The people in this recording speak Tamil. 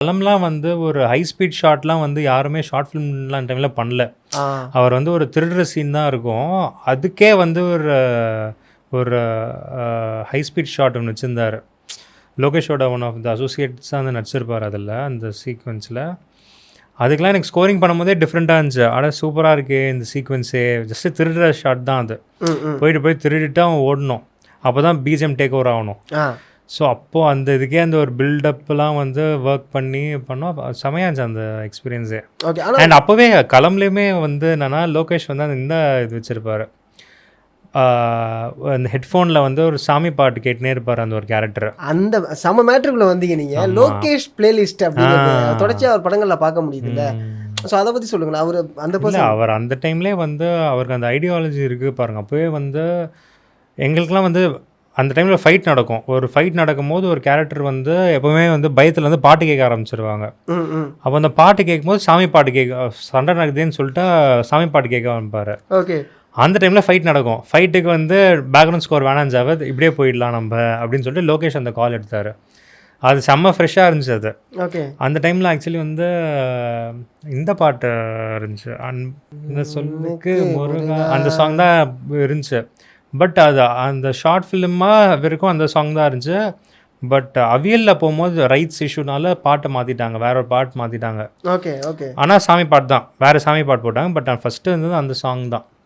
களம்லாம் வந்து ஒரு ஹை ஸ்பீட் ஷாட்லாம் வந்து யாருமே ஷார்ட் ஃபிலிம்லாம் டைமில் பண்ணல. ஆ அவர் வந்து ஒரு திருடுற சீன் தான் இருக்கும். அதுக்கே வந்து ஒரு ஒரு ஹை ஸ்பீட் ஷாட் ஒன்று வச்சுருந்தார். லோகேஷோட ஒன் ஆஃப் த அசோசியேட்ஸ் தான் வந்து நடிச்சிருப்பார் அதில், அந்த சீக்வன்ஸில். அதுக்கெலாம் எனக்கு ஸ்கோரிங் பண்ணும்போதே டிஃப்ரெண்ட்டாக இருந்துச்சு. ஆனால் சூப்பராக இருக்கே இந்த சீக்வன்ஸே, ஜஸ்ட்டு திருடுற ஷாட் தான் அது. போய் திருடிட்டு அவன் ஓடணும், அப்போ தான் பிஜிஎம் டேக் ஓவர் ஆகணும். ஸோ அப்போது அந்த இதுக்கே அந்த ஒரு பில்டப்லாம் வந்து ஒர்க் பண்ணி பண்ணோம். செமையாக இருந்துச்சு அந்த எக்ஸ்பீரியன்ஸே. ஓகே. அண்ட் அப்போவே களம்லேயுமே வந்து என்னென்னா லோகேஷ் வந்து அந்த இந்த இது வச்சுருப்பார், அந்த ஹெட்ஃபோனில் வந்து ஒரு சாமி பாட்டு கேட்டுனே இருப்பார் அந்த ஒரு கேரக்டர். அந்த சம மேட்ருக்குள்ள வந்தீங்க நீங்கள். லோகேஷ் பிளேலிஸ்ட் அப்படின்னு தொடர்ச்சியாக அவர் படங்களில் பார்க்க முடியுதுல்ல. ஸோ அதை பற்றி சொல்லுங்களேன். அவர் அந்த அவர் அந்த டைம்லேயே வந்து அவருக்கு அந்த ஐடியாலஜி இருக்குது பாருங்கள். அப்போவே வந்து எங்களுக்கெலாம் வந்து அந்த டைமில் ஃபைட் நடக்கும். ஒரு ஃபைட் நடக்கும்போது ஒரு கேரக்டர் வந்து எப்போவுமே வந்து பயத்தில் வந்து பாட்டு கேட்க ஆரம்பிச்சிருவாங்க. அப்போ அந்த பாட்டு கேட்கும்போது சாமி பாட்டு சண்டை நடக்குதுன்னு சொல்லிட்டு சாமி பாட்டு கேட்க ஆரம்பிப்பார். ஓகே. அந்த டைமில் ஃபைட் நடக்கும். ஃபைட்டுக்கு வந்து பேக்ரவுண்ட் ஸ்கோர் வேணாம் ஜாவத், இப்படியே போயிடலாம் நம்ம அப்படின்னு சொல்லிட்டு லோகேஷ் அந்த கால் எடுத்தார். அது செம்ம ஃப்ரெஷ்ஷாக இருந்துச்சு அது. ஓகே. அந்த டைமில் ஆக்சுவலி வந்து இந்த பாட்டு இருந்துச்சு, அந்த சொல்லுக்கு முருகா, அந்த சாங் தான் இருந்துச்சு. பட் அது அந்த ஷார்ட் ஃபிலிமாக வரைக்கும் அந்த சாங் தான் இருந்துச்சு. பட் அவியலில் போகும்போது ரைட்ஸ் இஷ்யூனால பாட்டை மாற்றிட்டாங்க, வேற ஒரு பாட்டு மாற்றிட்டாங்க. ஓகே. ஓகே. ஆனால் சாமி பாட்டு தான், வேறு சாமி பாட்டு போட்டாங்க. பட் ஃபஸ்ட்டு இருந்தது அந்த சாங் தான்.